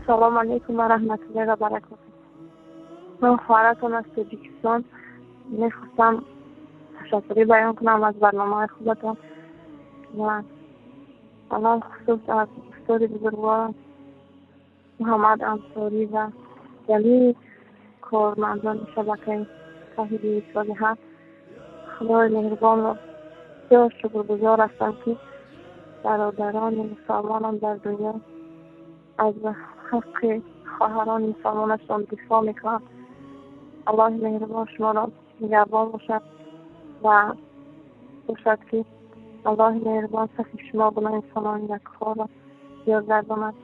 سلام علیکم و رحمت الله و برکاته. من خواهرتون از تاجیکستان میخواستم تشکری بیان کنم از برنامه خودتون و الان خصوص از استاد بزرگوارم محمد انصاری و جلیل کارمندان شبکه توحید صالحه خدای مهربان را بسیار شکرگزار هستم که برادران مسلمانان در دنیا از حق خواهران مسلمانشان دفاع میکنند. الله مهربان شما را نگهبان باشد و باشد که الله مهربان صف شما بنا انسانان یک کار را بیاورداند.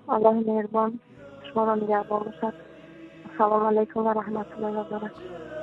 الله مهربان شما را نگهبان باشد. السلام علیکم و رحمت الله و برکاته.